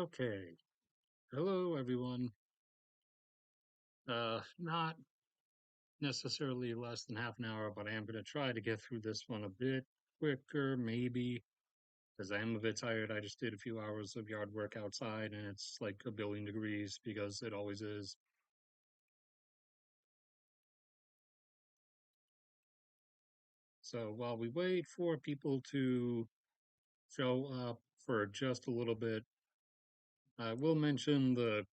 Okay. Hello, everyone. Not necessarily less than half an hour, but I am going to try to get through this one a bit quicker, maybe, because I am a bit tired. I just did a few hours of yard work outside, and it's like a billion degrees because it always is. So while we wait for people to show up for just a little bit, I will mention the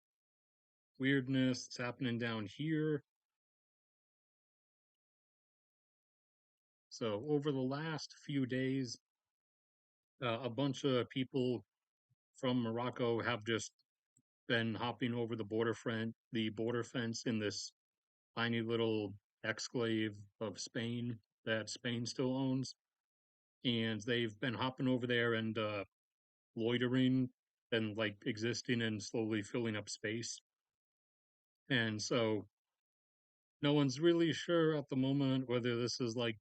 weirdness that's happening down here. So over the last few days, a bunch of people from Morocco have just been hopping over the border fence in this tiny little exclave of Spain that Spain still owns, and they've been hopping over there and loitering and like existing and slowly filling up space. And so no one's really sure at the moment whether this is like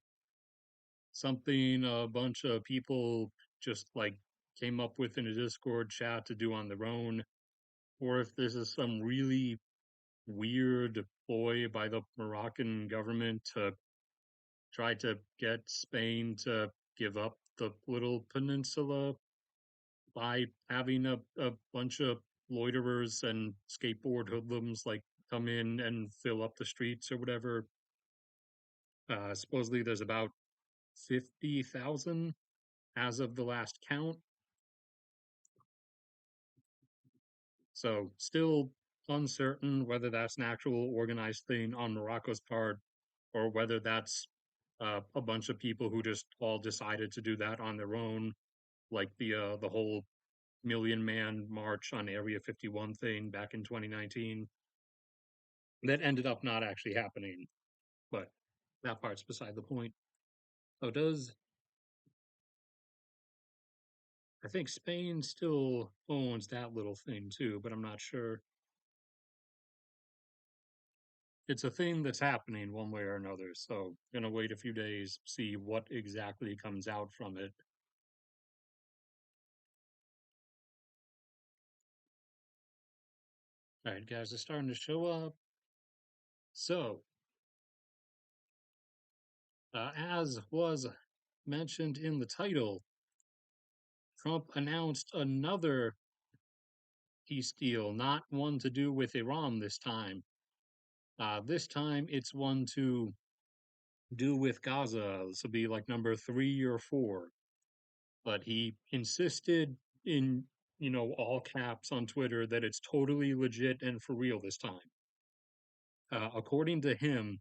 something a bunch of people just like came up with in a Discord chat to do on their own, or if this is some really weird ploy by the Moroccan government to try to get Spain to give up the little peninsula by having a bunch of loiterers and skateboard hoodlums like come in and fill up the streets or whatever. Supposedly there's about 50,000 as of the last count. So still uncertain whether that's an actual organized thing on Morocco's part or whether that's a bunch of people who just all decided to do that on their own, like the whole Million Man March on Area 51 thing back in 2019. That ended up not actually happening, but that part's beside the point. So does I think Spain still owns that little thing too, but I'm not sure. It's a thing that's happening one way or another, so gonna wait a few days, see what exactly comes out from it. All right, guys, are starting to show up. So, as was mentioned in the title, Trump announced another peace deal, not one to do with Iran this time. This time it's one to do with Gaza. This will be like number 3 or 4. But he insisted in, all caps on Twitter that it's totally legit and for real this time. According to him,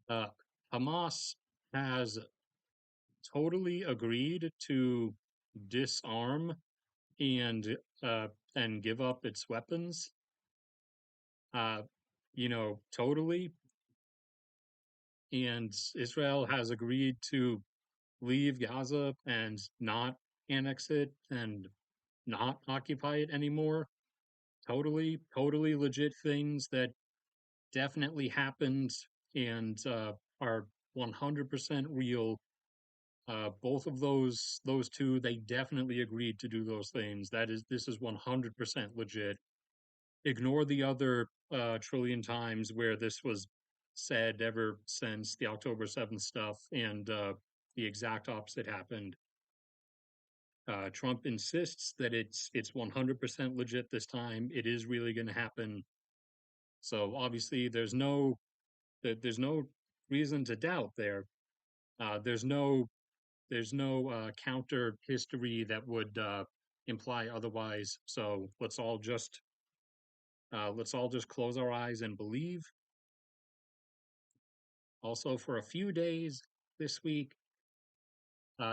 uh, Hamas has totally agreed to disarm and uh, and give up its weapons. Uh, totally. And Israel has agreed to leave Gaza and not annex it and not occupy it anymore. Totally, totally legit things that definitely happened and are 100% real. Both of those two, they definitely agreed to do those things. This is 100% legit. Ignore the other trillion times where this was said ever since the October 7th stuff and the exact opposite happened. Trump insists that it's 100% legit this time. It is really going to happen. So obviously, there's no reason to doubt there. There's no counter history that would imply otherwise. So let's all just close our eyes and believe. Also, for a few days this week,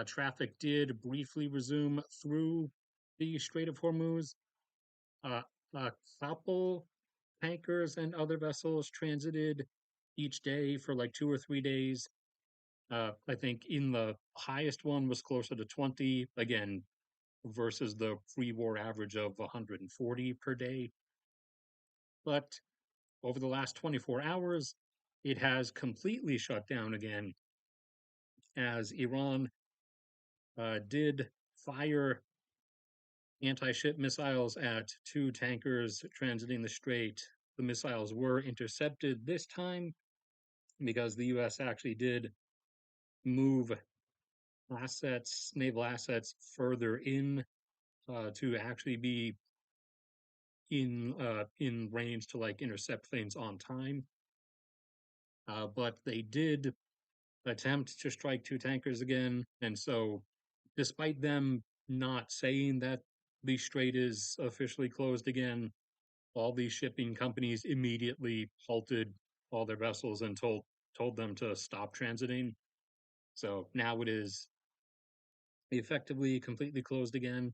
traffic did briefly resume through the Strait of Hormuz. Uh, a couple tankers and other vessels transited each day for like 2 or 3 days. I think in the highest one was closer to 20, again, versus the pre-war average of 140 per day. But over the last 24 hours, it has completely shut down again as Iran did fire anti-ship missiles at two tankers transiting the strait. The missiles were intercepted this time because the U.S. actually did move assets, naval assets, further in to actually be in range to like intercept things on time. But they did attempt to strike two tankers again, and so despite them not saying that the strait is officially closed again, all these shipping companies immediately halted all their vessels and told them to stop transiting. So now it is effectively completely closed again.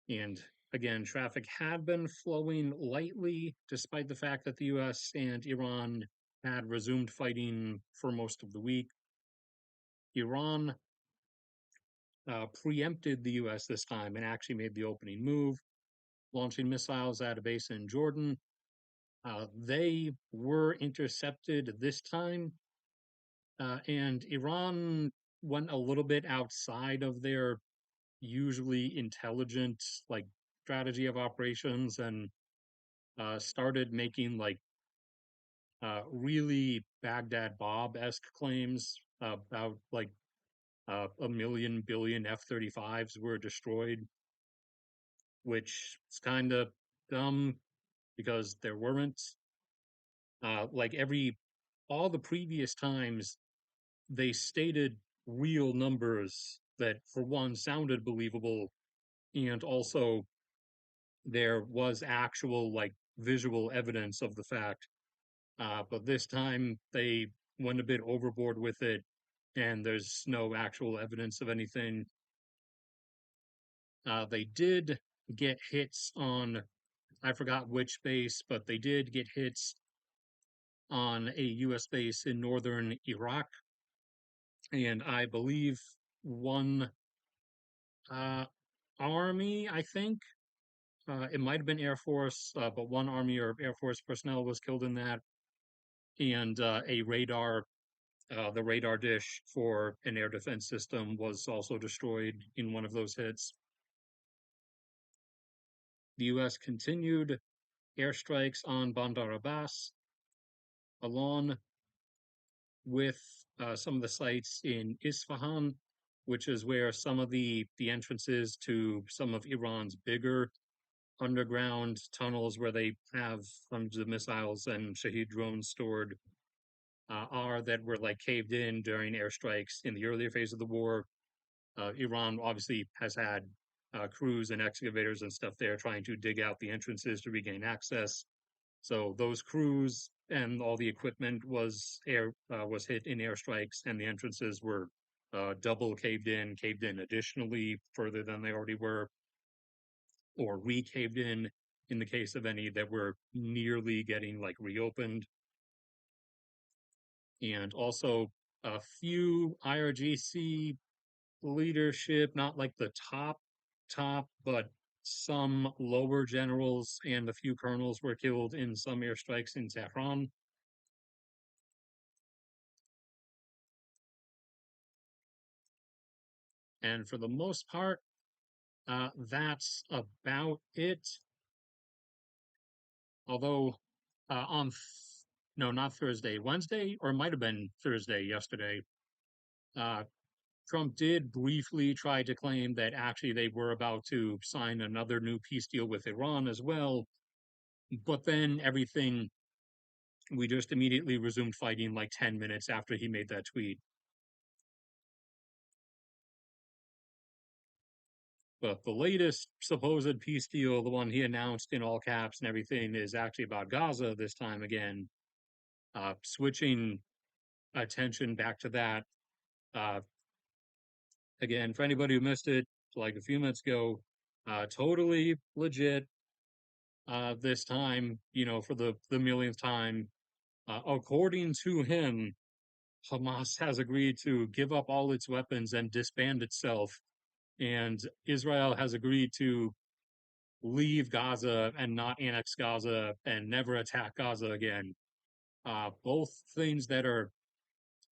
And again, traffic had been flowing lightly despite the fact that the US and Iran had resumed fighting for most of the week. Iran preempted the US this time and actually made the opening move, launching missiles at a base in Jordan. They were intercepted this time, and Iran went a little bit outside of their usually intelligent like strategy of operations and started making like really Baghdad Bob-esque claims about like a million billion F-35s were destroyed, which is kind of dumb because there weren't. Like all the previous times, they stated real numbers that, for one, sounded believable, and also there was actual like visual evidence of the fact. But this time they went a bit overboard with it, and there's no actual evidence of anything. They did get hits on, I forgot which base, but they did get hits on a US base in northern Iraq. And I believe one uh, army, I think, it might have been Air Force, but one Army or Air Force personnel was killed in that. And the radar dish for an air defense system was also destroyed in one of those hits. The U.S. continued airstrikes on Bandar Abbas, along with some of the sites in Isfahan, which is where some of the entrances to some of Iran's bigger underground tunnels where they have hundreds of missiles and Shahed drones stored are that were like caved in during airstrikes in the earlier phase of the war. Iran obviously has had crews and excavators and stuff there trying to dig out the entrances to regain access. So those crews and all the equipment was hit in airstrikes, and the entrances were double caved in additionally further than they already were, or re-caved in the case of any that were nearly getting like reopened. And also a few IRGC leadership, not like the top, but some lower generals and a few colonels were killed in some airstrikes in Tehran. And for the most part, that's about it. Although on no, not Thursday, Wednesday, or it might have been Thursday yesterday, uh, Trump did briefly try to claim that actually they were about to sign another new peace deal with Iran as well. But then we just immediately resumed fighting like 10 minutes after he made that tweet. But the latest supposed peace deal, the one he announced in all caps and everything, is actually about Gaza this time again, switching attention back to that. Uh, Again, for anybody who missed it, like a few minutes ago, totally legit. This time, for the millionth time, according to him, Hamas has agreed to give up all its weapons and disband itself, and Israel has agreed to leave Gaza and not annex Gaza and never attack Gaza again. Both things that are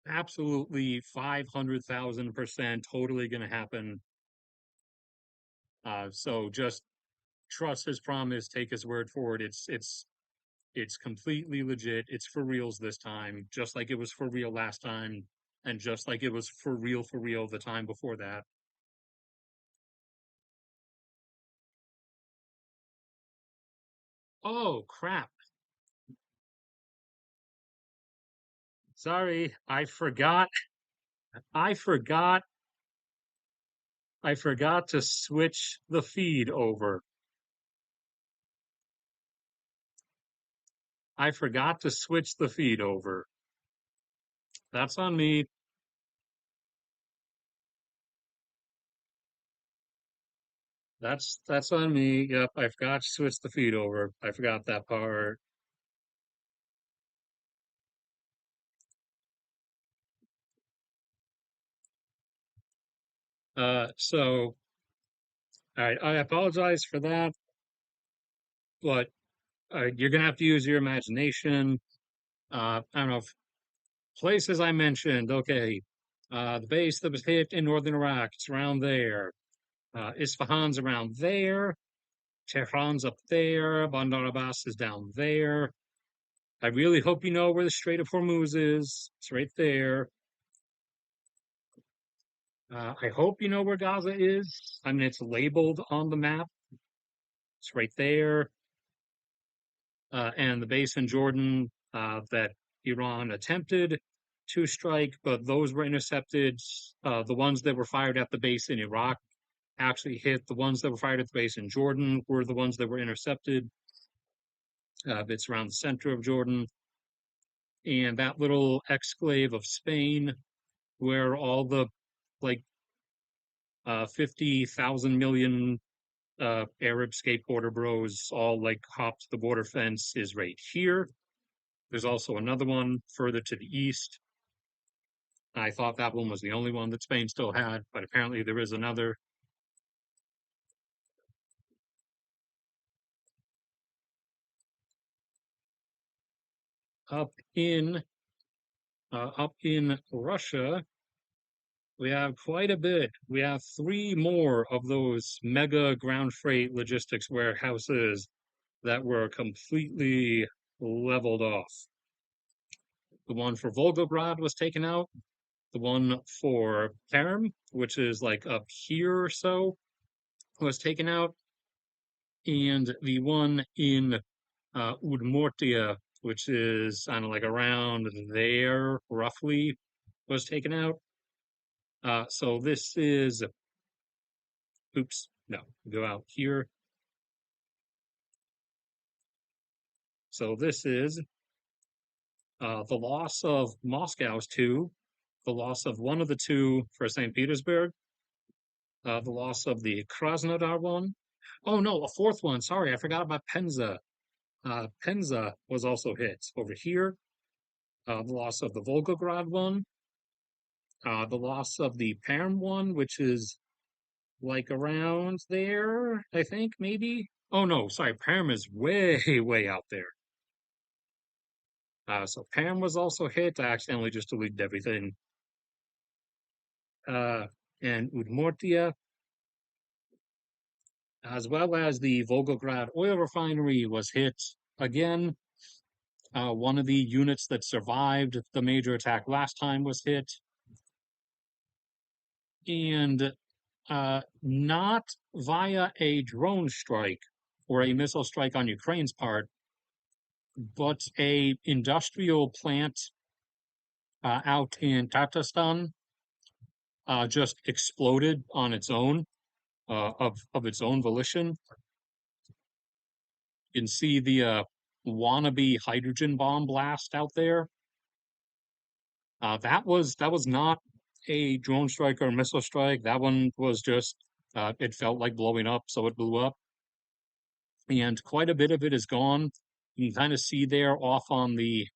Absolutely 500,000% totally going to happen. So just trust his promise, take his word for it. It's completely legit. It's for reals this time, just like it was for real last time, and just like it was for real the time before that. Oh, crap. Sorry, I forgot, I forgot to switch the feed over. I forgot to switch the feed over. That's on me. That's on me. Yep, I forgot to switch the feed over. I forgot that part. So I apologize for that, but you're gonna have to use your imagination. I don't know if places I mentioned. Okay, the base that was hit in northern Iraq, it's around there. Isfahan's around there. Tehran's up there. Bandar Abbas is down there. I really hope you know where the Strait of Hormuz is. It's right there. I hope you know where Gaza is. I mean, it's labeled on the map. It's right there. And the base in Jordan that Iran attempted to strike, but those were intercepted. The ones that were fired at the base in Iraq actually hit. The ones that were fired at the base in Jordan were the ones that were intercepted. It's around the center of Jordan. And that little exclave of Spain, where all the like 50,000 million Arab skateboarder bros all like hopped the border fence, is right here. There's also another one further to the east. I thought that one was the only one that Spain still had, but apparently there is another up in up in Russia. We have quite a bit. We have three more of those mega ground freight logistics warehouses that were completely leveled off. The one for Volgograd was taken out. The one for Perm, which is like up here or so, was taken out. And the one in Udmurtia, which is kind of like around there roughly, was taken out. So this is, oops, no, go out here. So this is the loss of Moscow's two, the loss of one of the two for St. Petersburg, the loss of the Krasnodar one. Oh no, a fourth one. Sorry, I forgot about Penza. Penza was also hit over here. The loss of the Volgograd one, the loss of the Perm one, which is like around there, I think, maybe. Oh no, sorry, Perm is way, way out there. So Perm was also hit. I accidentally just deleted everything. Uh, and Udmurtia, as well as the Volgograd oil refinery, was hit again. One of the units that survived the major attack last time was hit. And not via a drone strike or a missile strike on Ukraine's part, but a industrial plant out in Tatarstan just exploded on its own, of its own volition. You can see the wannabe hydrogen bomb blast out there. That was not a drone strike or a missile strike. That one was just it felt like blowing up, so it blew up. And quite a bit of it is gone. You can kind of see there off on the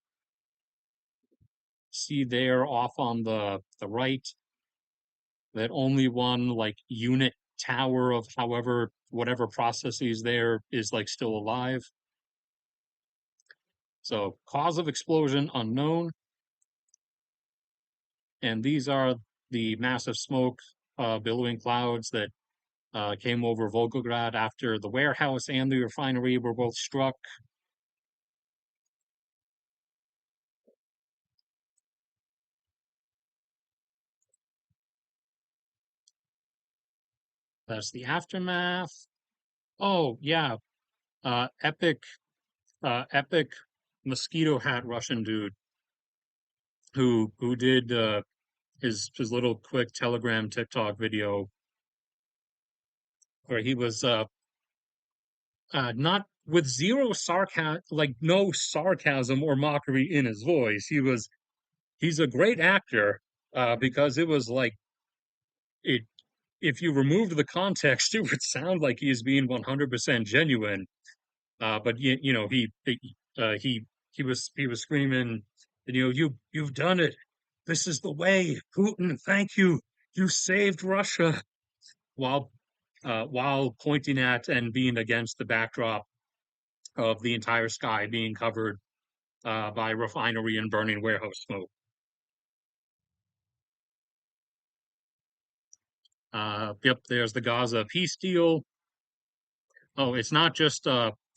right that only one like unit tower of however whatever processes there is like still alive. So cause of explosion unknown. and these are the massive smoke, billowing clouds that came over Volgograd after the warehouse and the refinery were both struck. That's the aftermath. Oh yeah, epic mosquito hat Russian dude who did his little quick Telegram TikTok video where he was not with zero sarcasm, like no sarcasm or mockery in his voice. He's a great actor because it was like it. If you removed the context, it would sound like he is being 100% genuine. But you know he was screaming, you've done it. This is the way, Putin. Thank you. You saved Russia. While while pointing at and being against the backdrop of the entire sky being covered by refinery and burning warehouse smoke. Yep, there's the Gaza peace deal. Oh, it's not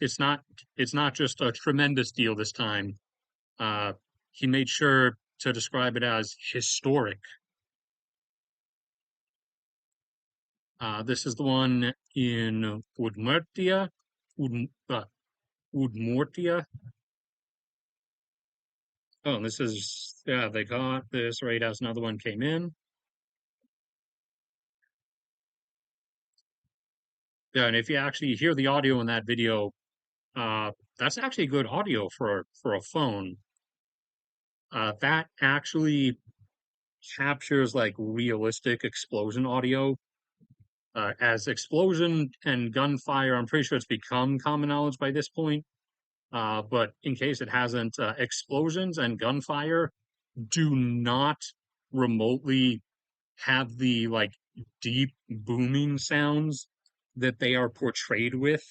it's not just a tremendous deal this time. Uh, he made sure to describe it as historic. This is the one in Udmurtia, Ud, uh, Udmurtia. Oh, and this is yeah, they got this right as another one came in. Yeah, and if you actually hear the audio in that video, that's actually good audio for a phone. That actually captures like realistic explosion audio. As explosion and gunfire, I'm pretty sure it's become common knowledge by this point. But in case it hasn't, explosions and gunfire do not remotely have the like deep booming sounds that they are portrayed with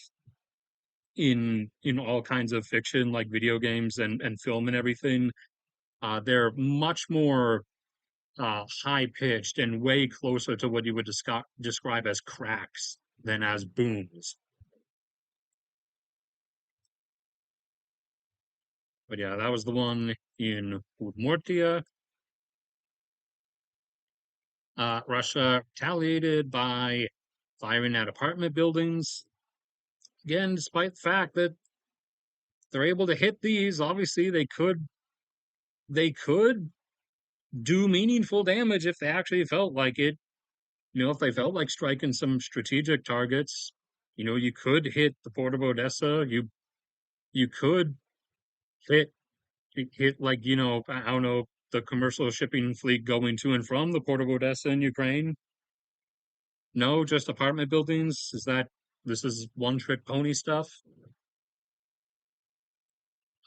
in all kinds of fiction like video games and film and everything. They're much more high pitched and way closer to what you would describe as cracks than as booms. But yeah, that was the one in Udmurtia. Russia retaliated by firing at apartment buildings. Again, despite the fact that they're able to hit these, obviously they could do meaningful damage if they actually felt like it. You know, if they felt like striking some strategic targets, you know, you could hit the port of Odessa. You could hit hit like, you know, I don't know, the commercial shipping fleet going to and from the port of Odessa in Ukraine. No, just apartment buildings. Is that this is one trick pony stuff?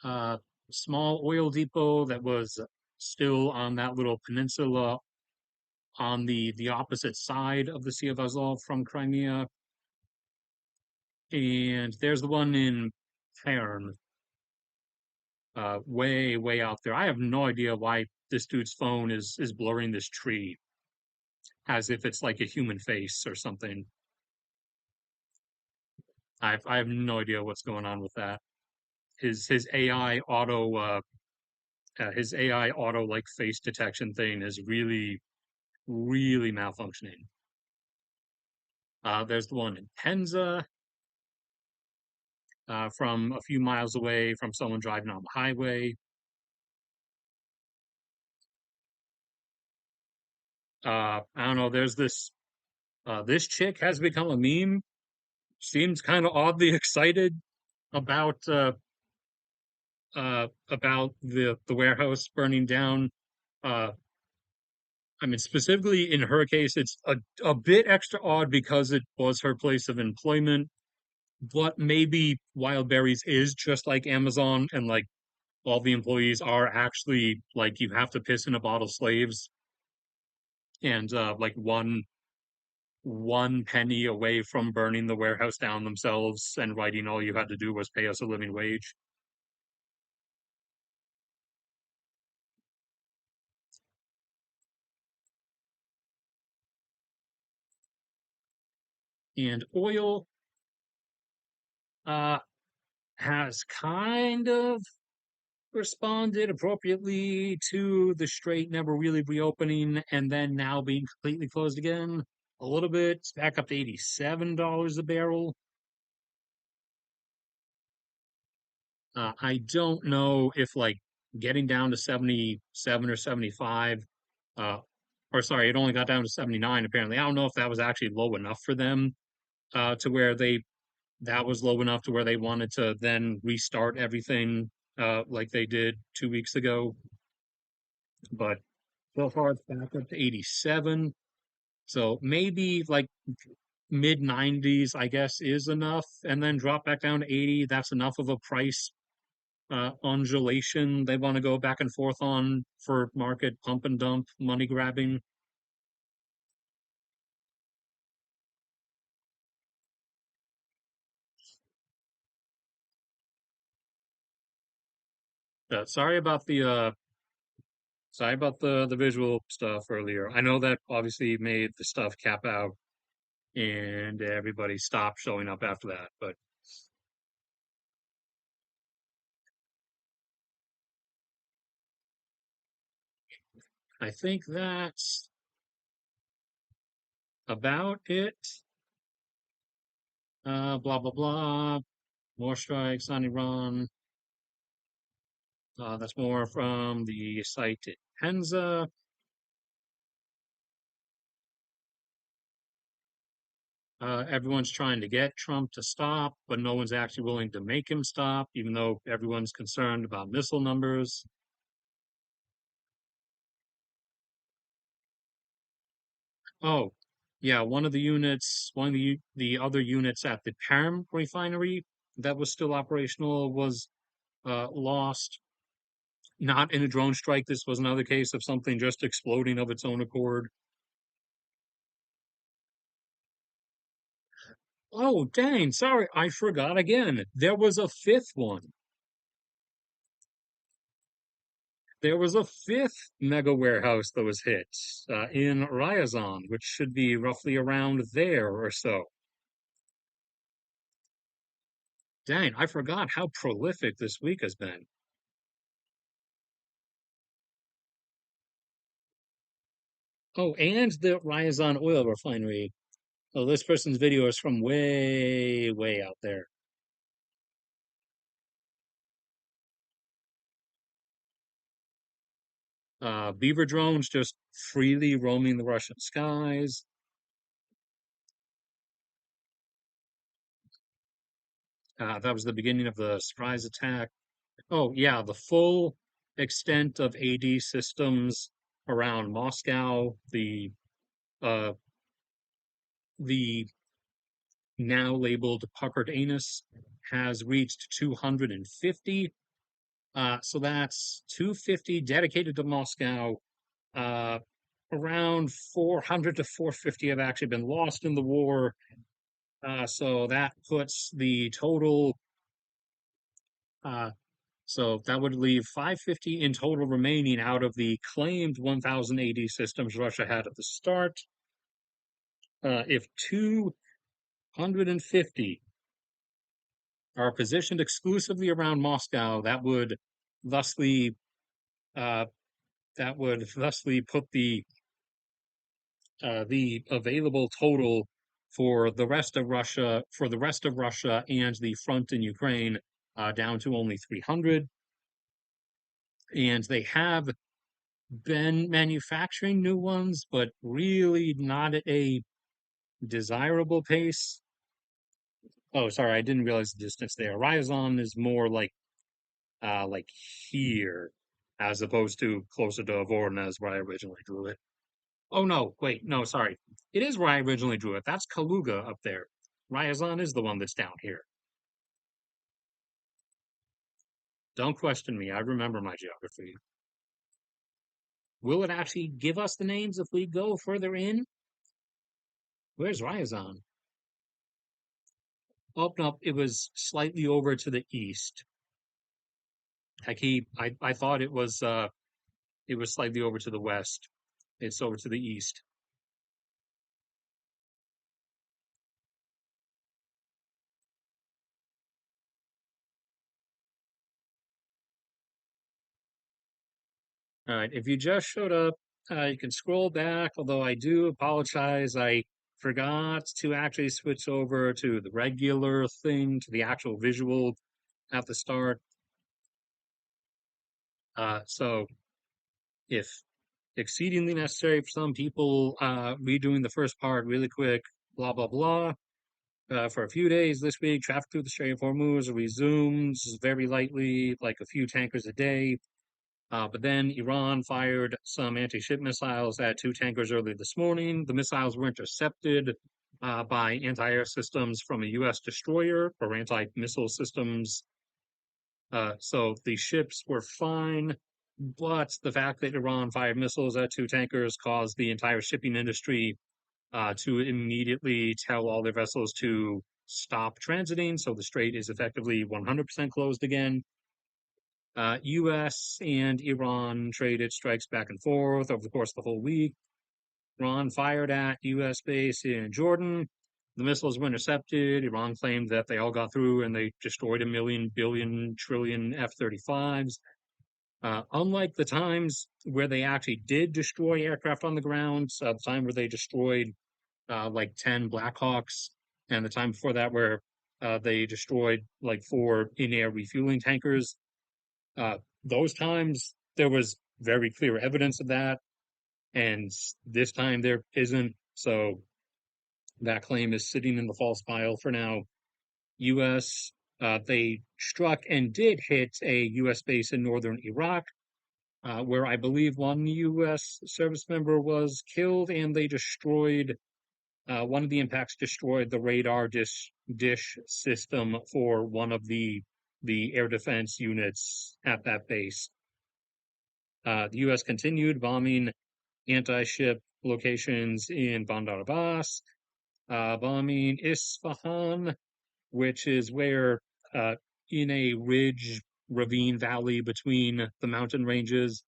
Uh, Small oil depot that was still on that little peninsula on the opposite side of the Sea of Azov from Crimea. And there's the one in Perm, way out there. I have no idea why this dude's phone is blurring this tree as if it's like a human face or something. I have no idea what's going on with that. His AI auto like face detection thing is really malfunctioning. There's the one in Penza, from a few miles away from someone driving on the highway. I don't know. There's this this chick has become a meme. Seems kind of oddly excited about about the warehouse burning down. Uh, I mean, specifically in her case, it's a bit extra odd because it was her place of employment. But maybe Wild Berries is just like Amazon, and like all the employees are actually like you have to piss in a bottle slaves, and like one penny away from burning the warehouse down themselves and writing all you had to do was pay us a living wage. And oil uh, has kind of responded appropriately to the strait never really reopening and then now being completely closed again. A little bit, it's back up to $87 a barrel. I don't know if like getting down to 77 or 75, uh, or sorry, it only got down to 79 apparently. I don't know if that was actually low enough for them to where that was low enough to where they wanted to then restart everything like they did 2 weeks ago. But so far it's back up to 87. So maybe like mid 90s, I guess, is enough, and then drop back down to 80. That's enough of a price undulation they want to go back and forth on for market pump and dump, money grabbing. Sorry about the visual stuff earlier. I know that obviously made the stuff cap out and everybody stopped showing up after that, but I think that's about it. Blah blah blah. More strikes on Iran. That's more from the site Penza. Everyone's trying to get Trump to stop, but no one's actually willing to make him stop, even though everyone's concerned about missile numbers. Oh, yeah, one of the other units at the Perm refinery that was still operational was lost. Not in a drone strike. This was another case of something just exploding of its own accord. Oh, dang, sorry, I forgot again. There was a fifth one. There was a fifth mega warehouse that was hit in Ryazan, which should be roughly around there or so. Dang, I forgot how prolific this week has been. Oh, and the Ryazan oil refinery. Oh, this person's video is from way, way out there. Beaver drones just freely roaming the Russian skies. That was the beginning of the surprise attack. Oh, yeah, the full extent of AD systems around Moscow, uh, the now labeled puckered anus has reached 250. So that's 250 dedicated to Moscow. Uh, Around 400 to 450 have actually been lost in the war. So that puts the total. Uh, so that would leave 550 in total remaining out of the claimed 1,000 AD systems Russia had at the start. If 250 are positioned exclusively around Moscow, thusly uh, that would thusly put the available total for the rest of Russia and the front in Ukraine down to only 300. And they have been manufacturing new ones, but really not at a desirable pace. Oh, sorry, I didn't realize the distance there. Ryazan is more like here, as opposed to closer to Voronezh where I originally drew it. Oh no, wait, no, sorry. It is where I originally drew it. That's Kaluga up there. Ryazan is the one that's down here. Don't question me. I remember my geography. Will it actually give us the names if we go further in? Where's Ryazan? Oh no, it was slightly over to the east. I thought it was slightly over to the west. It's over to the east. All right, if you just showed up, you can scroll back, although I do apologize. I forgot to actually switch over to the regular thing, to the actual visual at the start. So if exceedingly necessary for some people, redoing the first part really quick, blah, blah, blah. For a few days this week, traffic through the Strait of Hormuz resumes very lightly, like a few tankers a day. But then Iran fired some anti-ship missiles at two tankers early this morning. The missiles were intercepted by anti-air systems from a U.S. destroyer or anti-missile systems. So the ships were fine, but the fact that Iran fired missiles at two tankers caused the entire shipping industry to immediately tell all their vessels to stop transiting. So the strait is effectively 100% closed again. US and Iran traded strikes back and forth over the course of the whole week. Iran fired at US base in Jordan. The missiles were intercepted. Iran claimed that they all got through and they destroyed a million, billion, trillion F 35s. Unlike the times where they actually did destroy aircraft on the ground, the time where they destroyed like 10 Blackhawks, and the time before that where they destroyed like four in-air refueling tankers. Uh, those times there was very clear evidence of that, and this time there isn't. So that claim is sitting in the false pile for now. U.S. They struck and did hit a U.S. base in northern Iraq, where I believe one U.S. service member was killed, and they destroyed one of the impacts destroyed the radar dish system for one of the air defense units at that base. The U.S. continued bombing anti-ship locations in Bandar Abbas, bombing Isfahan, which is where in a ridge ravine valley between the mountain ranges.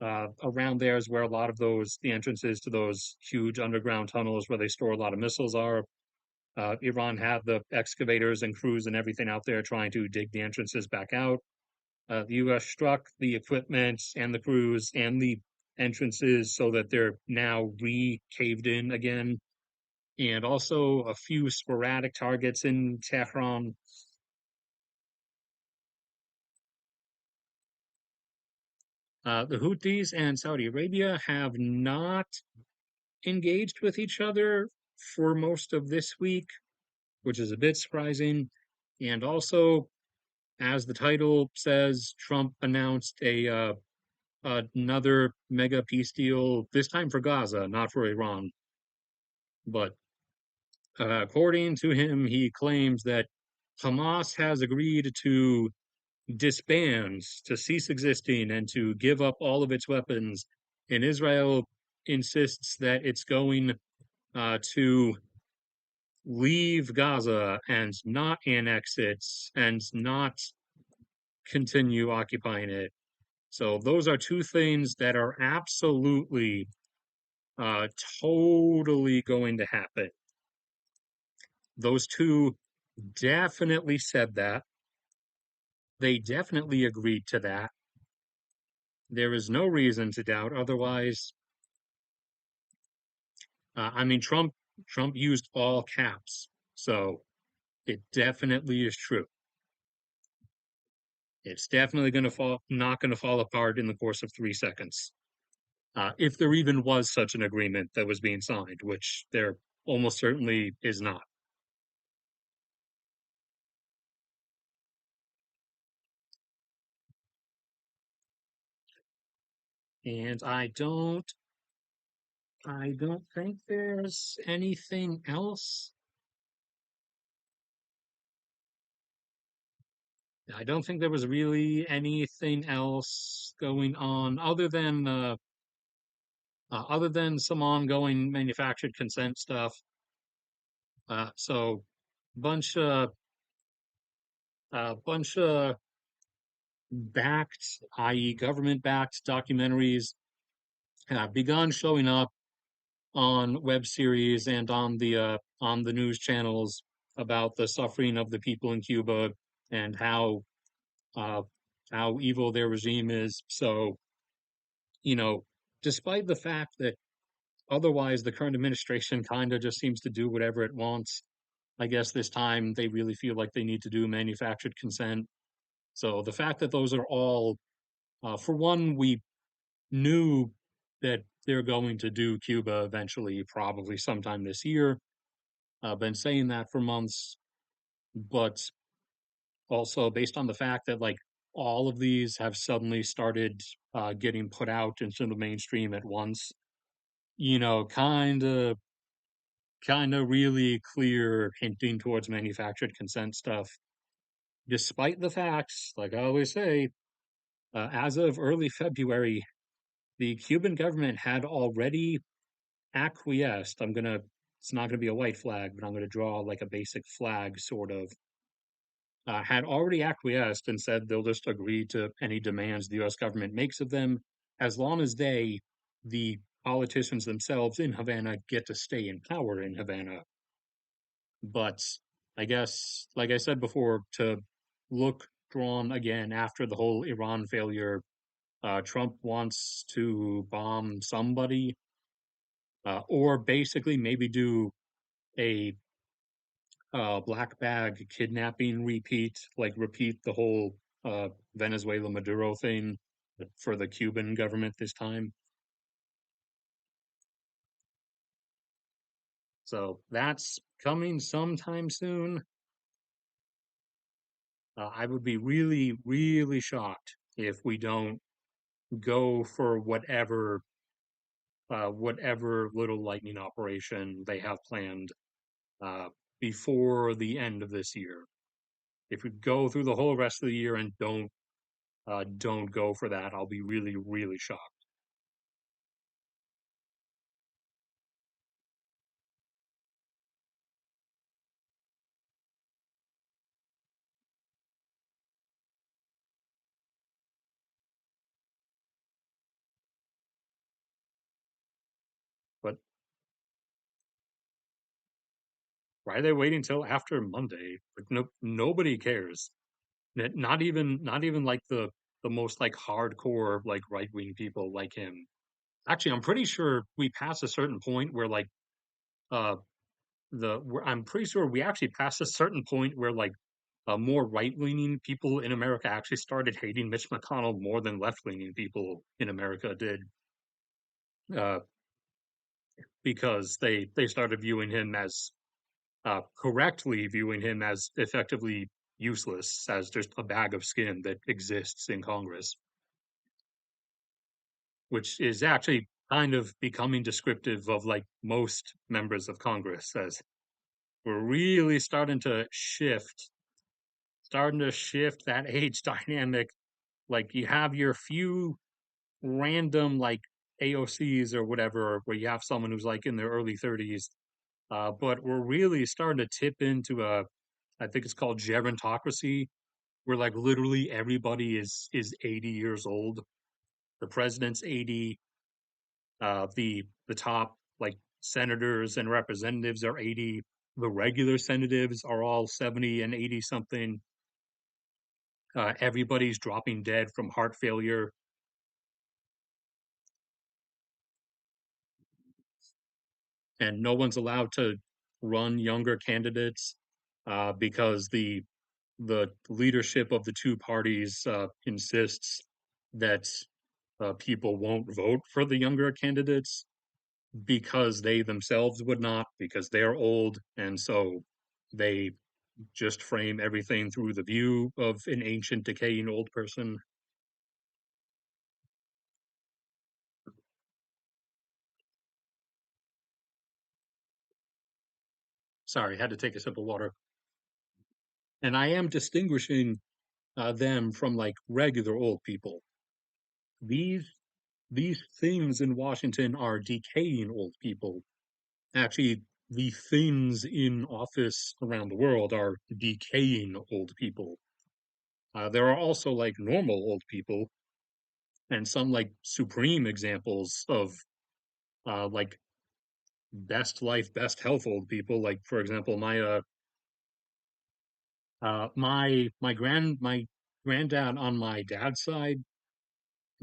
Around there is where a lot of the entrances to those huge underground tunnels where they store a lot of missiles are. Iran had the excavators and crews and everything out there trying to dig the entrances back out. The U.S. struck the equipment and the crews and the entrances so that they're now re-caved in again. And also a few sporadic targets in Tehran. The Houthis and Saudi Arabia have not engaged with each other for most of this week, which is a bit surprising. And also, as the title says, Trump announced another mega peace deal, this time for Gaza, not for Iran. But according to him, he claims that Hamas has agreed to disband, to cease existing, and to give up all of its weapons. And Israel insists that it's going to leave Gaza and not annex it and not continue occupying it. So those are two things that are absolutely uh, totally going to happen. Those two definitely said that. They definitely agreed to that. There is no reason to doubt otherwise. I mean, Trump used all caps, so it definitely is true. It's definitely going to fall, not going to fall apart in the course of 3 seconds. If there even was such an agreement that was being signed, which there almost certainly is not. And I don't think there's anything else. I don't think there was really anything else going on other than some ongoing manufactured consent stuff. So bunch of bunch of backed, i.e., government backed documentaries have begun showing up on web series and on the news channels about the suffering of the people in Cuba and uh, how evil their regime is. So you know, despite the fact that otherwise the current administration kind of just seems to do whatever it wants, I guess this time they really feel like they need to do manufactured consent. So the fact that those are all, for one, we knew that they're going to do Cuba eventually, probably sometime this year. I've been saying that for months, but also based on the fact that like all of these have suddenly started getting put out into the mainstream at once, kind of really clear hinting towards manufactured consent stuff, despite the facts, like I always say, as of early February, the Cuban government had already acquiesced. It's not gonna be a white flag, but I'm gonna draw like a basic flag, sort of. Had already acquiesced and said they'll just agree to any demands the US government makes of them, as long as the politicians themselves in Havana, get to stay in power in Havana. But I guess, like I said before, to look drawn again after the whole Iran failure, Trump wants to bomb somebody, or basically maybe do a black bag kidnapping repeat, like repeat the whole Venezuela Maduro thing for the Cuban government this time. So that's coming sometime soon. I would be really, really shocked if we don't go for whatever little lightning operation they have planned uh, before the end of this year. If we go through the whole rest of the year and don't go for that, I'll be really, really shocked. But why are they waiting till after Monday? Like nobody cares. Not even like the most like hardcore like right wing people like him. Actually, I'm pretty sure we passed a certain point where like uh I'm pretty sure we actually passed a certain point where like more right-leaning people in America actually started hating Mitch McConnell more than left-leaning people in America did, uh, because they started viewing him as correctly viewing him as effectively useless, as just a bag of skin that exists in Congress, which is actually kind of becoming descriptive of like most members of Congress, as we're really starting to shift that age dynamic. Like you have your few random like AOCs or whatever, where you have someone who's like in their early 30s. But we're really starting to tip into I think it's called gerontocracy, where like literally everybody is 80 years old. The president's 80, the top like senators and representatives are 80. The regular senators are all 70 and 80 something. Everybody's dropping dead from heart failure, and no one's allowed to run younger candidates because the leadership of the two parties insists that people won't vote for the younger candidates because they themselves would not, because they're old, and so they just frame everything through the view of an ancient, decaying old person. Sorry, had to take a sip of water. And I am distinguishing them from like regular old people. These these things in Washington are decaying old people. Actually, the things in office around the world are decaying old people. There are also like normal old people and some like supreme examples of like best life, best health old people. Like for example, my granddad on my dad's side,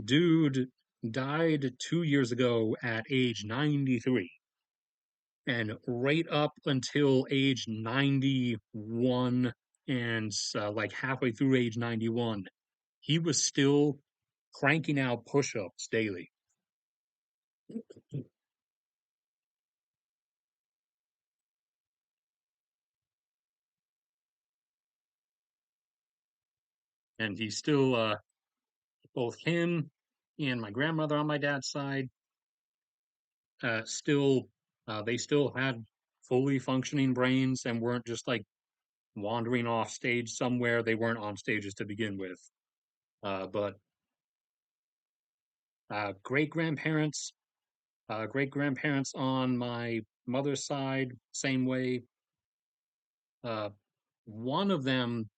dude. died 2 years ago at age 93. And right up until age 91 and like halfway through age 91, he was still cranking out push-ups daily. And he still, both him and my grandmother on my dad's side, still, they still had fully functioning brains and weren't just like wandering off stage somewhere. They weren't on stages to begin with. But great grandparents, great grandparents on my mother's side, same way. Uh, one of them,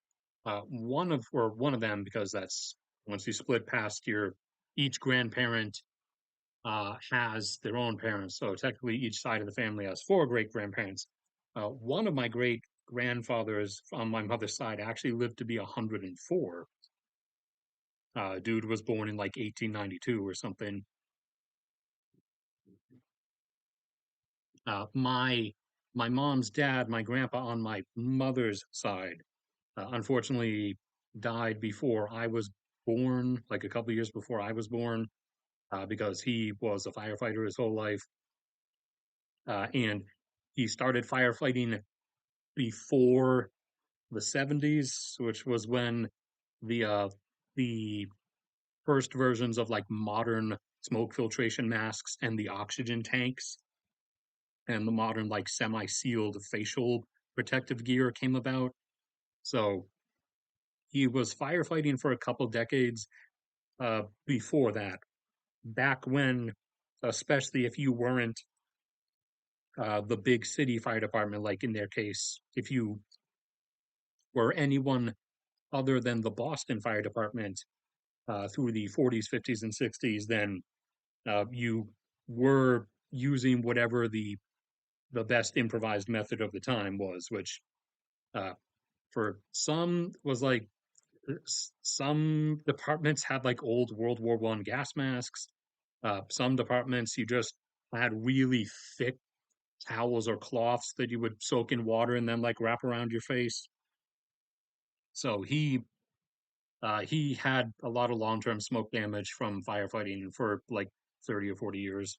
one of them, because that's once you split past your each grandparent has their own parents. So technically, each side of the family has four great grandparents. One of my great grandfathers on my mother's side actually lived to be 104. Dude was born in like 1892 or something. My mom's dad, my grandpa on my mother's side, unfortunately died before I was born, like a couple of years before I was born, because he was a firefighter his whole life, and he started firefighting before the 70s, which was when the first versions of like modern smoke filtration masks and the oxygen tanks and the modern like semi-sealed facial protective gear came about. So he was firefighting for a couple decades before that. Back when, especially if you weren't the big city fire department, like in their case, if you were anyone other than the Boston Fire Department through the 40s, 50s, and 60s, then you were using whatever the best improvised method of the time was, which uh, for some was like some departments had like old World War One gas masks. Some departments you just had really thick towels or cloths that you would soak in water and then like wrap around your face. So he had a lot of long-term smoke damage from firefighting for like 30 or 40 years.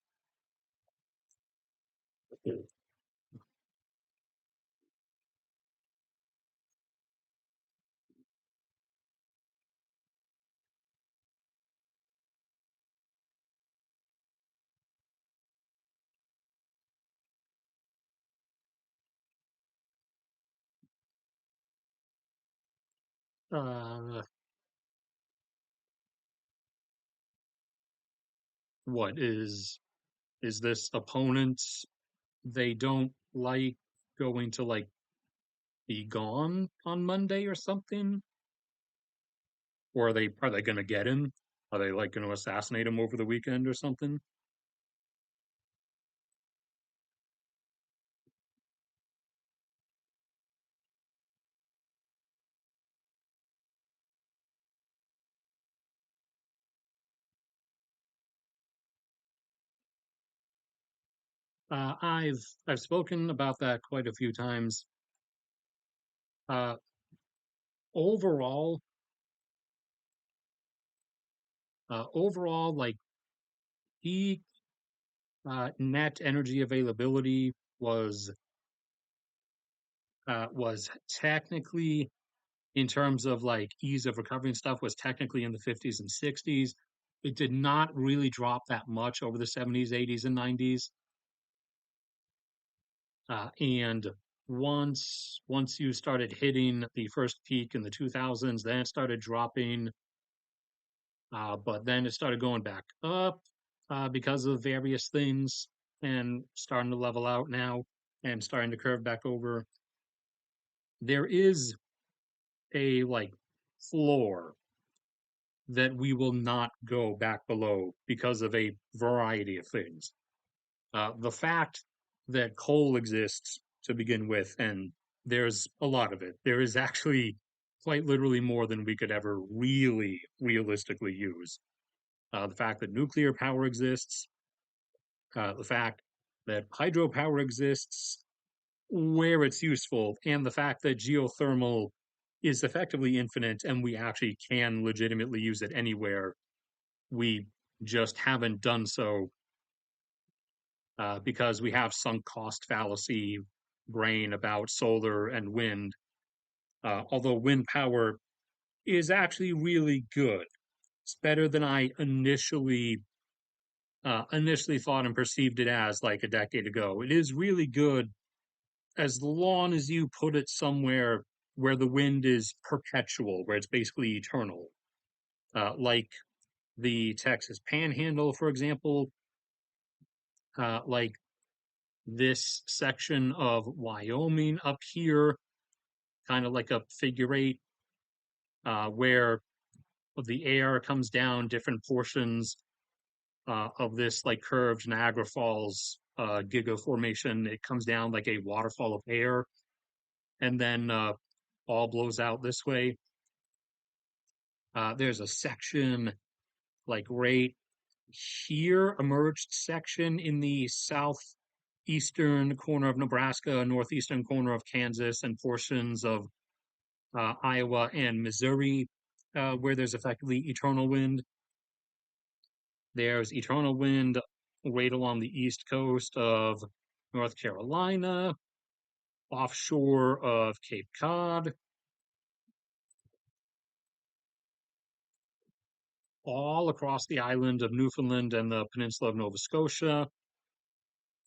Uh, what is this opponents they don't like going to like be gone on Monday or something? Or are they gonna get him? Are they like gonna assassinate him over the weekend or something? I've spoken about that quite a few times. Uh, overall, like peak net energy availability was technically in terms of like ease of recovery and stuff was technically in the 50s and 60s. It did not really drop that much over the 70s, 80s, and 90s. And once you started hitting the first peak in the 2000s, then it started dropping, but then it started going back up because of various things and starting to level out now and starting to curve back over. There is a like floor that we will not go back below because of a variety of things. The fact that coal exists to begin with, and there's a lot of it, there is actually quite literally more than we could ever really realistically use. the fact that nuclear power exists, the fact that hydropower exists where it's useful, and the fact that geothermal is effectively infinite and we actually can legitimately use it anywhere. We just haven't done so because we have sunk cost fallacy brain about solar and wind. Although wind power is actually really good. It's better than I initially thought and perceived it as like a decade ago. It is really good as long as you put it somewhere where the wind is perpetual, where it's basically eternal. Like the Texas Panhandle, for example, like this section of Wyoming up here, kind of like a figure eight, where the air comes down different portions of this like curved Niagara Falls giga formation. It comes down like a waterfall of air and then all blows out this way. There's a section like right here, emerged section in the southeastern corner of Nebraska, northeastern corner of Kansas, and portions of Iowa and Missouri, where there's effectively eternal wind. There's eternal wind right along the east coast of North Carolina, offshore of Cape Cod, all across the island of Newfoundland and the peninsula of Nova Scotia.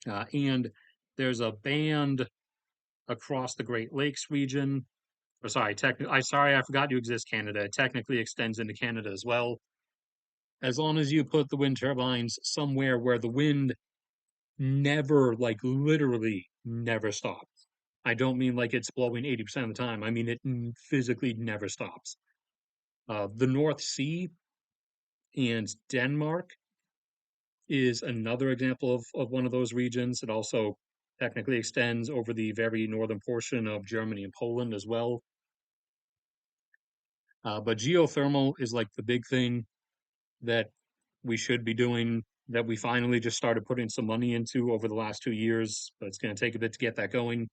And there's a band across the Great Lakes region. Or sorry, I forgot you exist, Canada. It technically extends into Canada as well. As long as you put the wind turbines somewhere where the wind never, like literally never stops. I don't mean like it's blowing 80% of the time. I mean it physically never stops. The North Sea and Denmark is another example of one of those regions. It also technically extends over the very northern portion of Germany and Poland as well. But geothermal is like the big thing that we should be doing, that we finally just started putting some money into over the last 2 years, but it's going to take a bit to get that going.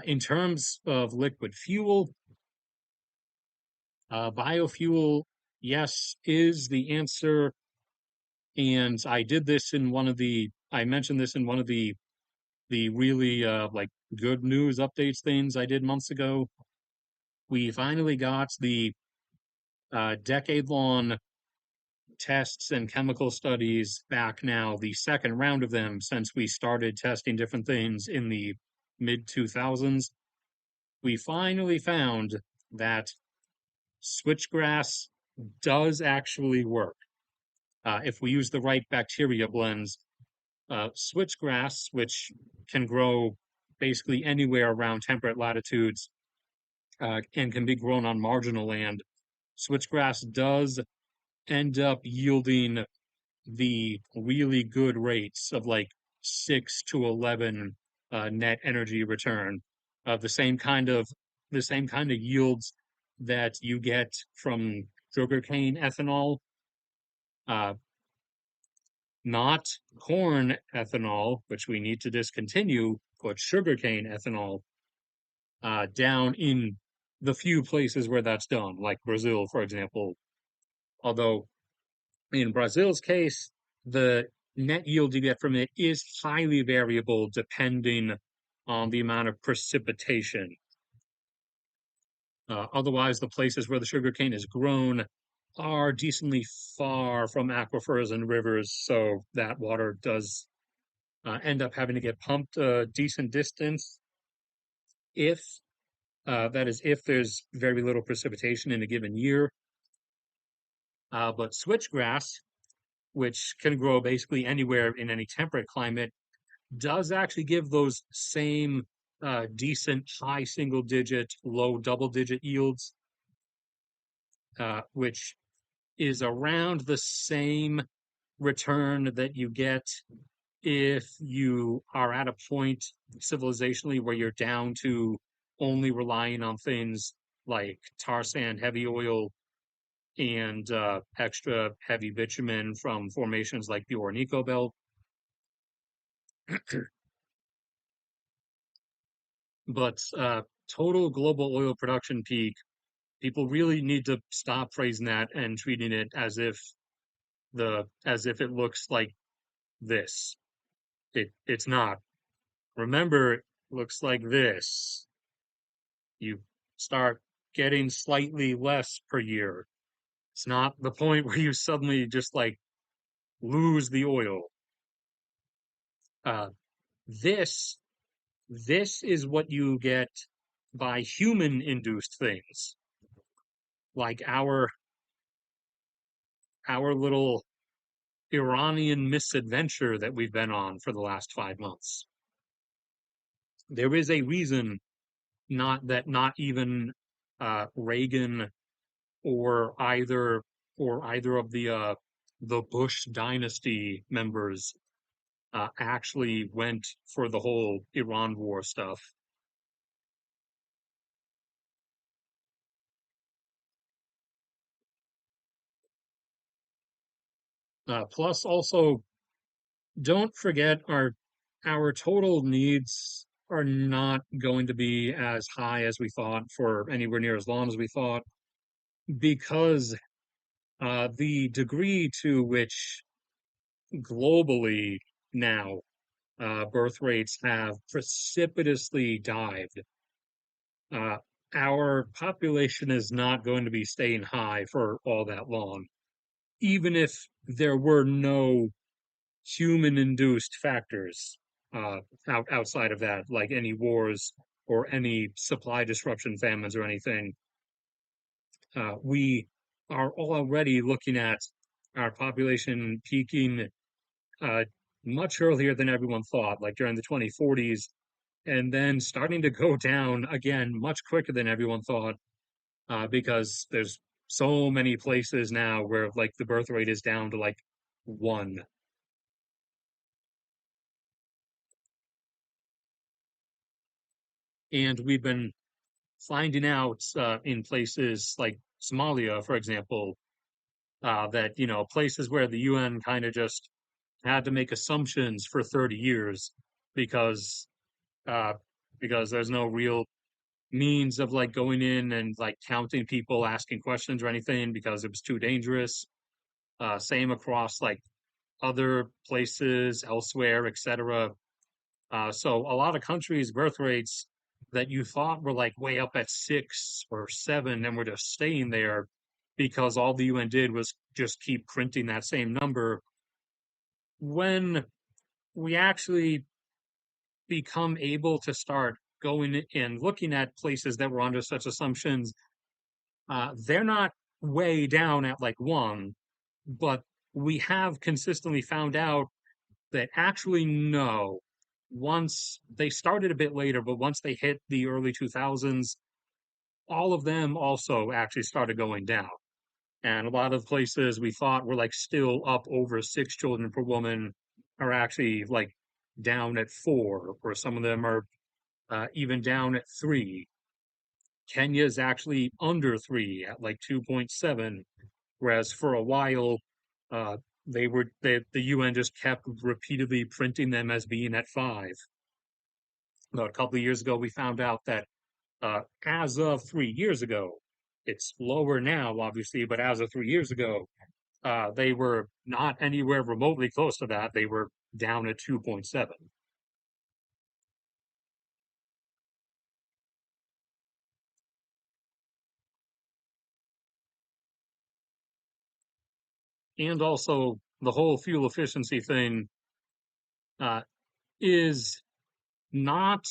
In terms of liquid fuel, biofuel, yes, is the answer. And I mentioned this in one of the really like good news updates things I did months ago. We finally got the decade-long tests and chemical studies back now, the second round of them since we started testing different things in the mid 2000s. We finally found that switchgrass does actually work. If we use the right bacteria blends, switchgrass, which can grow basically anywhere around temperate latitudes and can be grown on marginal land, switchgrass does end up yielding the really good rates of like 6 to 11 net energy return, the same kind of yields that you get from sugarcane ethanol, uh, not corn ethanol, which we need to discontinue, but sugarcane ethanol, down in the few places where that's done, like Brazil, for example. Although in Brazil's case, the net yield you get from it is highly variable depending on the amount of precipitation. Otherwise, the places where the sugarcane is grown are decently far from aquifers and rivers, so that water does end up having to get pumped a decent distance if that is if there's very little precipitation in a given year. But switchgrass, which can grow basically anywhere in any temperate climate, does actually give those same decent high single digit, low double digit yields, which is around the same return that you get if you are at a point civilizationally where you're down to only relying on things like tar sand, heavy oil, and extra heavy bitumen from formations like the Orinoco Belt. But total global oil production peak, people really need to stop phrasing that and treating it as if it looks like this. It's not. Remember, it looks like this. You start getting slightly less per year. It's not the point where you suddenly just like lose the oil. Uh, this this is what you get by human induced things, like our little Iranian misadventure that we've been on for the last 5 months. There is a reason not even Reagan or either of the Bush dynasty members actually went for the whole Iran war stuff. Plus, also, don't forget our total needs are not going to be as high as we thought for anywhere near as long as we thought because the degree to which globally now birth rates have precipitously dived, uh, our population is not going to be staying high for all that long, even if there were no human induced factors outside of that, like any wars or any supply disruption, famines, or anything. We are already looking at our population peaking uh, much earlier than everyone thought, like during the 2040s, and then starting to go down again much quicker than everyone thought, because there's so many places now where like the birth rate is down to like one. And we've been finding out in places like Somalia, for example, that places where the UN kind of just had to make assumptions for 30 years because uh, because there's no real means of like going in and like counting people, asking questions or anything because it was too dangerous. Same across like other places elsewhere, etc. So a lot of countries' birth rates that you thought were like way up at 6 or 7 and were just staying there because all the UN did was just keep printing that same number. When we actually become able to start going and looking at places that were under such assumptions, they're not way down at like one, but we have consistently found out that actually no. Once they started a bit later, but once they hit the early 2000s, all of them also actually started going down. And a lot of places we thought were like still up over 6 children per woman are actually like down at 4, or some of them are even down at 3. Kenya is actually under 3 at like 2.7, whereas for a while, uh, the UN just kept repeatedly printing them as being at 5. About a couple of years ago, we found out that as of 3 years ago, it's lower now, obviously, but as of 3 years ago, they were not anywhere remotely close to that. They were down at 2.7. And also, the whole fuel efficiency thing uh, is not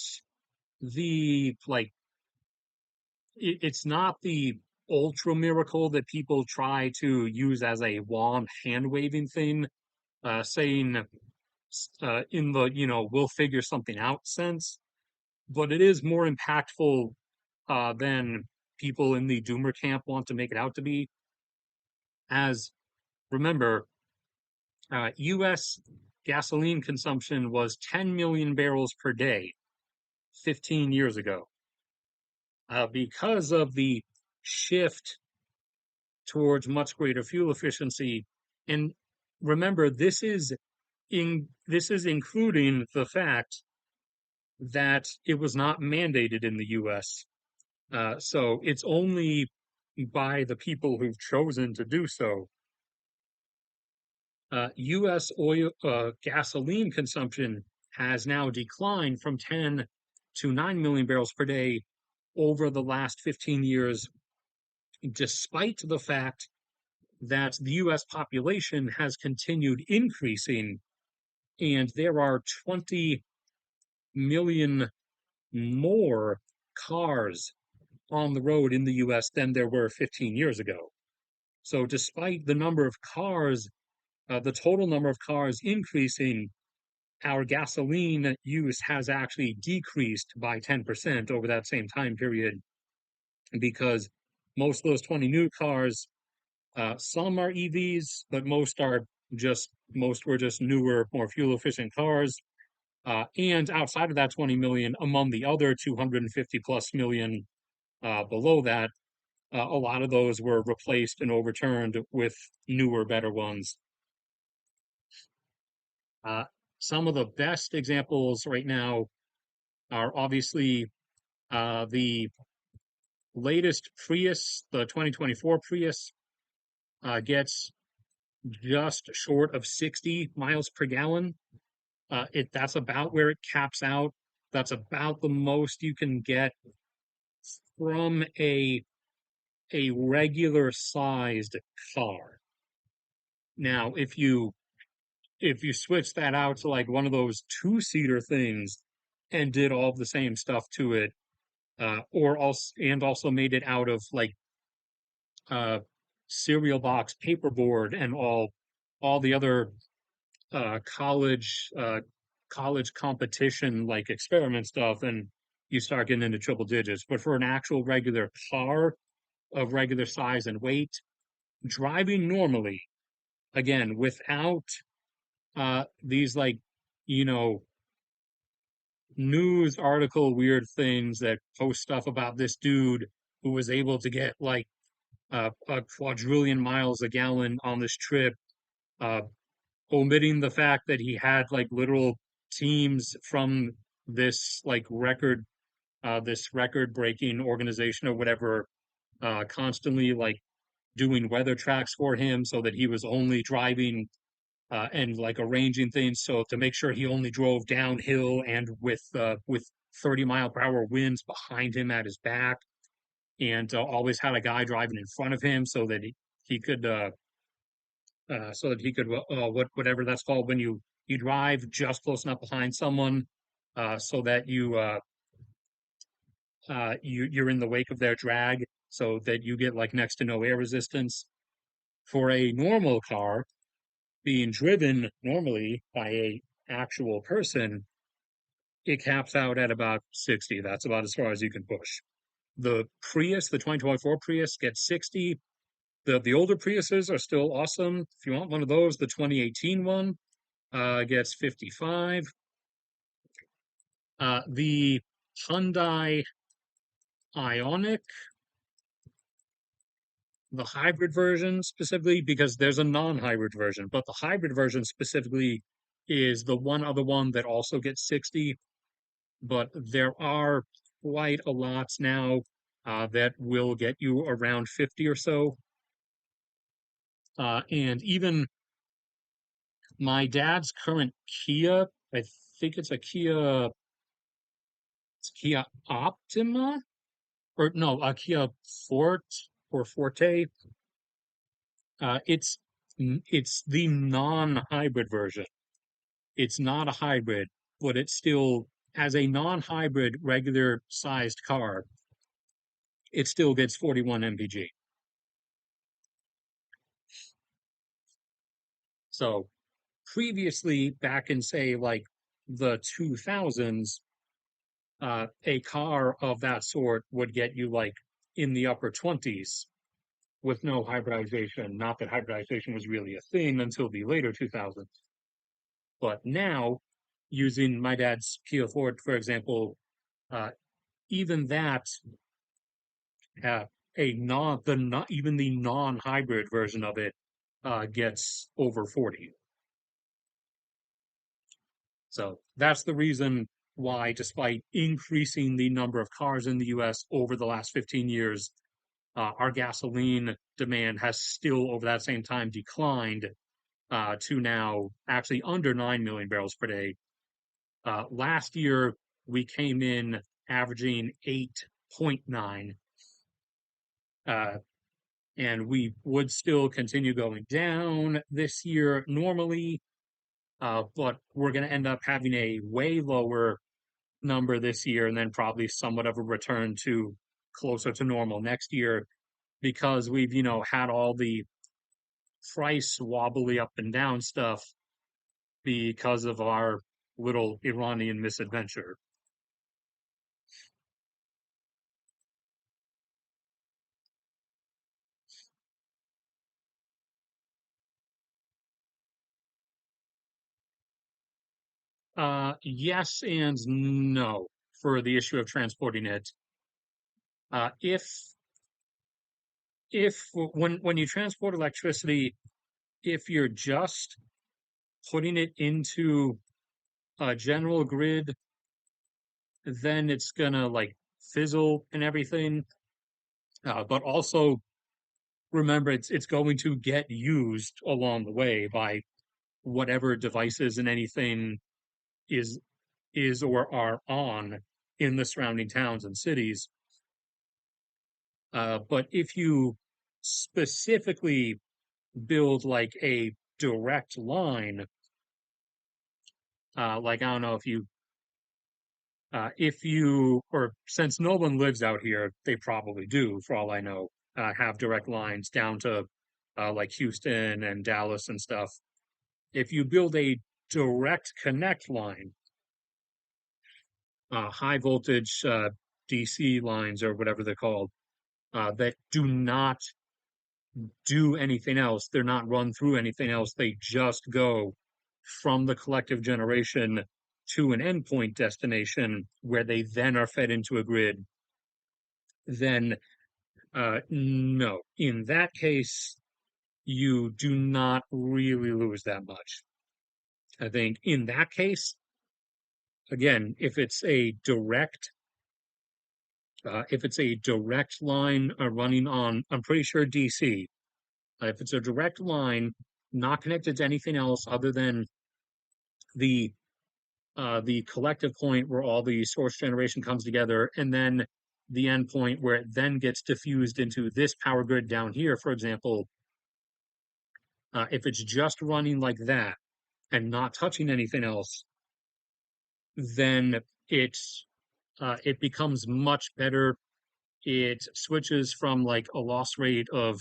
the like it's not the ultra miracle that people try to use as a wand hand waving thing, saying in the we'll figure something out sense, but it is more impactful than people in the doomer camp want to make it out to be. As remember, U.S. gasoline consumption was 10 million barrels per day 15 years ago. Because of the shift towards much greater fuel efficiency. And remember, this is including the fact that it was not mandated in the U.S. So it's only by the people who've chosen to do so. U.S. oil gasoline consumption has now declined from 10 to 9 million barrels per day over the last 15 years, despite the fact that the U.S. population has continued increasing, and there are 20 million more cars on the road in the US than there were 15 years ago. So, despite the number of cars, the total number of cars increasing, our gasoline use has actually decreased by 10% over that same time period because most of those 20 new cars, some are EVs, but most were just newer, more fuel efficient cars. And outside of that 20 million, among the other 250 plus million below that, a lot of those were replaced and overturned with newer, better ones. Uh, some of the best examples right now are obviously the latest Prius, the 2024 Prius, gets just short of 60 miles per gallon. That's about where it caps out. That's about the most you can get from a regular sized car. Now, if you switch that out to like one of those two-seater things and did all the same stuff to it, also made it out of like uh, cereal box paperboard and all the other uh, college uh, college competition like experiment stuff, and you start getting into triple digits. But for an actual regular car of regular size and weight, driving normally, again, without these like, you know, news article weird things that post stuff about this dude who was able to get like a quadrillion miles a gallon on this trip, uh, omitting the fact that he had like literal teams from this like this record breaking organization or whatever, constantly like doing weather tracks for him so that he was only driving and like arranging things so to make sure he only drove downhill and with 30 mile per hour winds behind him at his back, and always had a guy driving in front of him he could so that he could whatever that's called when you drive just close enough behind someone so that you're in the wake of their drag so that you get like next to no air resistance. For a normal car being driven normally by a actual person, it caps out at about 60. That's about as far as you can push. The Prius, the 2024 Prius, gets 60. The older Priuses are still awesome. If you want one of those, the 2018 one gets 55. The Hyundai Ioniq, the hybrid version specifically, because there's a non-hybrid version, but the hybrid version specifically is the one other one that also gets 60. But there are quite a lot now that will get you around 50 or so. And even my dad's current Kia, I think it's Kia Optima, or no, a Kia Forte. It's it's the non-hybrid version. It's not a hybrid, but it's still as a non-hybrid regular sized car, it still gets 41 mpg. So previously, back in say like the 2000s, a car of that sort would get you like in the upper 20s with no hybridization. Not that hybridization was really a thing until the later 2000s. But now, using my dad's Kia Ford, for example, uh, even that a non the not even the non-hybrid version of it gets over 40. So that's the reason why, despite increasing the number of cars in the US over the last 15 years, our gasoline demand has still, over that same time, declined to now actually under 9 million barrels per day. Last year, we came in averaging 8.9, uh, and we would still continue going down this year normally, but we're going to end up having a way lower number this year and then probably somewhat of a return to closer to normal next year because we've, had all the price wobbly up and down stuff because of our little Iranian misadventure. Yes and no for the issue of transporting it. If when you transport electricity, if you're just putting it into a general grid, then it's gonna like fizzle and everything. But also remember, it's going to get used along the way by whatever devices and anything is is or are on in the surrounding towns and cities. But if you specifically build like a direct line, like I don't know if you, or since no one lives out here, they probably do, for all I know, have direct lines down to like Houston and Dallas and stuff. If you build a direct connect line, high voltage DC lines or whatever they're called, that do not do anything else. They're not run through anything else. They just go from the collective generation to an endpoint destination where they then are fed into a grid. Then, no. In that case, you do not really lose that much. I think in that case, again, if it's a direct line running on, I'm pretty sure DC. If it's a direct line, not connected to anything else other than the the collective point where all the source generation comes together, and then the end point where it then gets diffused into this power grid down here, for example, if it's just running like that and not touching anything else, then it becomes much better. It switches from like a loss rate of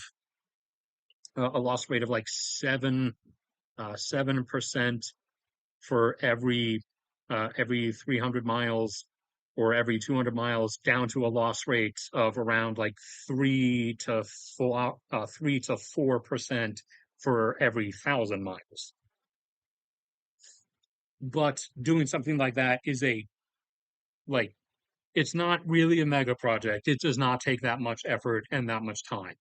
like 7% for every 300 miles or every 200 miles down to a loss rate of around like 3 to 4% for every 1,000 miles. But doing something like that is like it's not really a mega project. It does not take that much effort and that much time.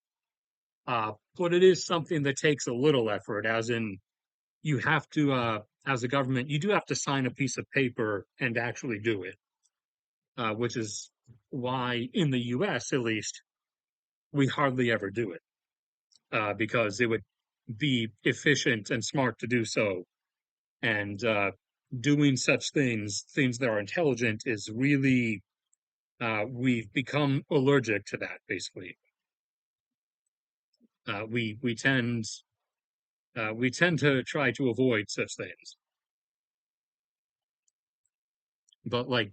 But it is something that takes a little effort, as in you have to, as a government, you do have to sign a piece of paper and actually do it, which is why in the US, at least, we hardly ever do it, because it would be efficient and smart to do so. And doing such things that are intelligent, is really, we've become allergic to that, basically. Uh, we we tend we tend to try to avoid such things. But like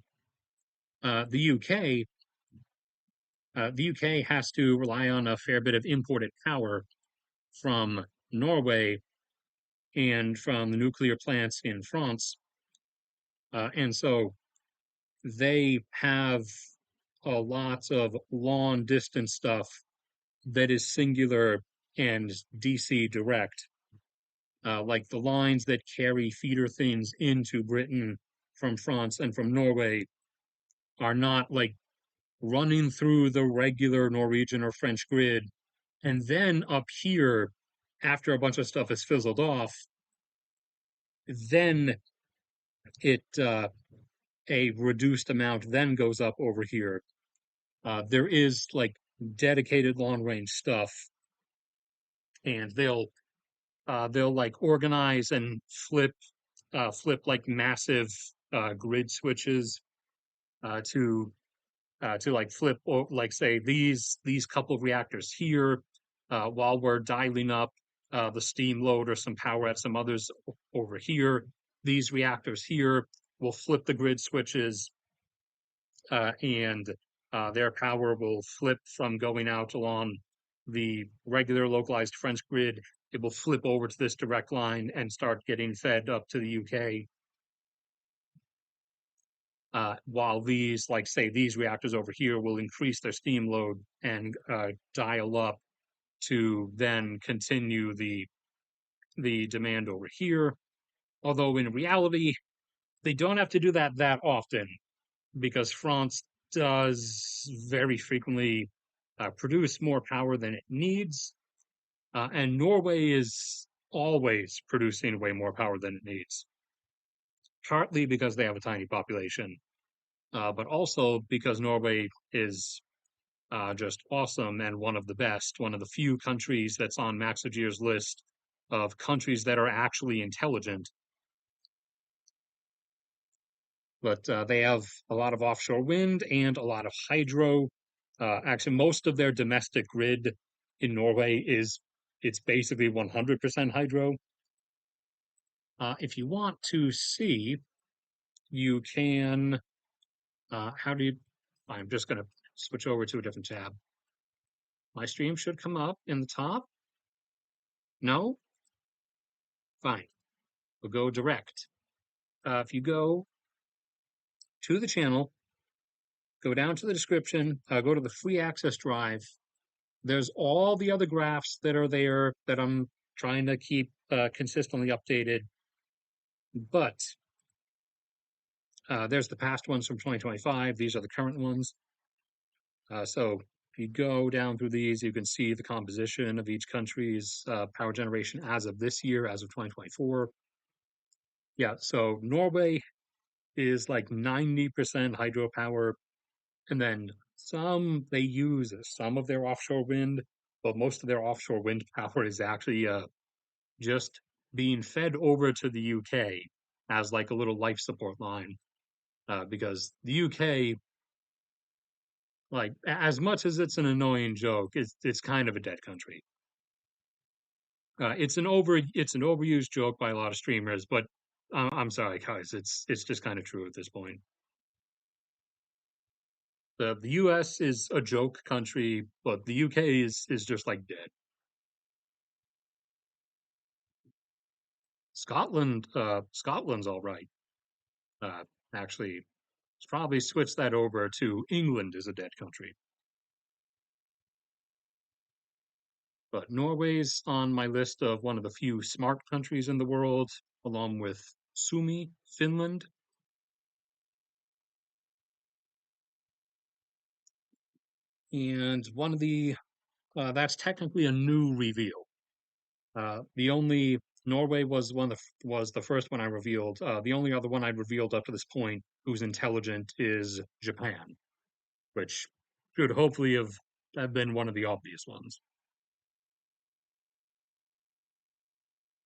the UK, the UK has to rely on a fair bit of imported power from Norway and from the nuclear plants in France. And so they have a lot of long distance stuff that is singular and DC direct, like the lines that carry feeder things into Britain from France and from Norway are not like running through the regular Norwegian or French grid. And then up here, after a bunch of stuff is fizzled off, then it a reduced amount then goes up over here. There is like dedicated long range stuff, and they'll like organize and flip like massive grid switches to like flip or like say these couple of reactors here while we're dialing up the steam load or some power at some others over here. These reactors here will flip the grid switches and their power will flip from going out along the regular localized French grid. It will flip over to this direct line and start getting fed up to the UK. While these, like say, these reactors over here will increase their steam load and dial up to then continue the demand over here. Although in reality, they don't have to do that often because France does very frequently produce more power than it needs, and Norway is always producing way more power than it needs. Partly because they have a tiny population, but also because Norway is just awesome and one of the best, one of the few countries that's on Max Agir's list of countries that are actually intelligent. But they have a lot of offshore wind and a lot of hydro. Actually, most of their domestic grid in Norway is it's basically 100% hydro. If you want to see, you can. How do you? I'm just going to switch over to a different tab. My stream should come up in the top. No? Fine. We'll go direct. If you go to the channel, go down to the description, go to the free access drive. There's all the other graphs that are there that I'm trying to keep consistently updated. But there's the past ones from 2025. These are the current ones. So if you go down through these, you can see the composition of each country's power generation as of this year, as of 2024. Yeah, so Norway is like 90% hydropower, and then they use some of their offshore wind, but most of their offshore wind power is actually just being fed over to the UK as like a little life support line, because the UK, like as much as it's an annoying joke, it's kind of a dead country. It's an overused joke by a lot of streamers, but I'm sorry, guys, it's just kind of true at this point. The US is a joke country, but the UK is just like dead. Scotland's all right. Uh, actually, let's probably switch that over to England is a dead country. But Norway's on my list of one of the few smart countries in the world, along with Sumi, Finland. And one of that's technically a new reveal. The only Norway was the first one I revealed. The only other one I'd revealed up to this point who's intelligent is Japan, which should hopefully have been one of the obvious ones.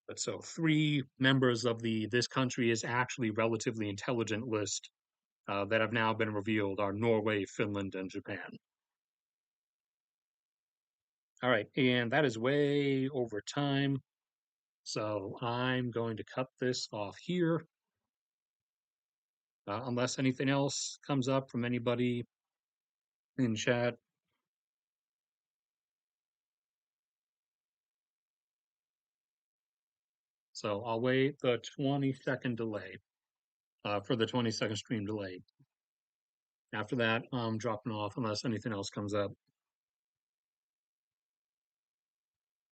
But so three members of the this country is actually relatively intelligent list that have now been revealed are Norway, Finland, and Japan. All right, and that is way over time. So I'm going to cut this off here. Unless anything else comes up from anybody in chat. So I'll wait the 20-second delay for the 20-second stream delay. After that, I'm dropping off unless anything else comes up.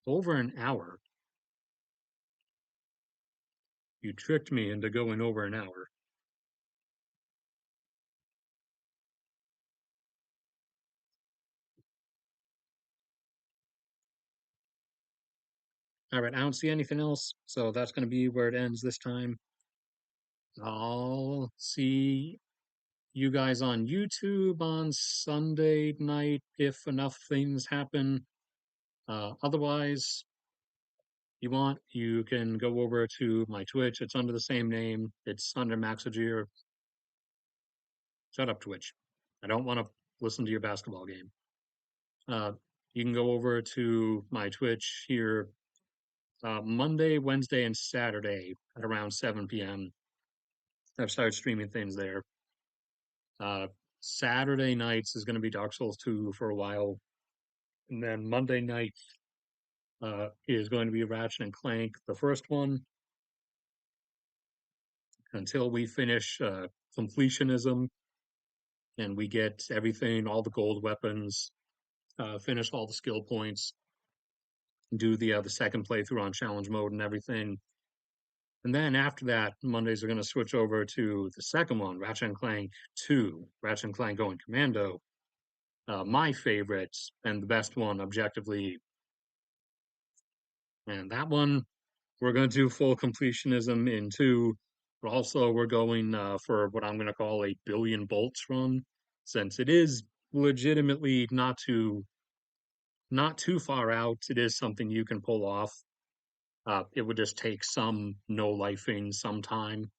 Over an hour. You tricked me into going over an hour. All right, I don't see anything else, so that's going to be where it ends this time. I'll see you guys on YouTube on Sunday night if enough things happen. Otherwise, you want, you can go over to my Twitch. It's under the same name. It's under Maxagear. Shut up, Twitch. I don't want to listen to your basketball game. Uh, you can go over to my Twitch here Monday, Wednesday, and Saturday at around 7 p.m. I've started streaming things there. Uh, Saturday nights is going to be Dark Souls 2 for a while. And then Monday night is going to be Ratchet and Clank, the first one, until we finish completionism and we get everything, all the gold weapons, finish all the skill points, do the second playthrough on challenge mode and everything. And then after that, Mondays are going to switch over to the second one, Ratchet and Clank 2, Ratchet and Clank Going Commando. My favorite and the best one objectively. And that one, we're going to do full completionism in 2, but also we're going for what I'm going to call a billion bolts run, since it is legitimately not too far out. It is something you can pull off. It would just take some no lifing, some time.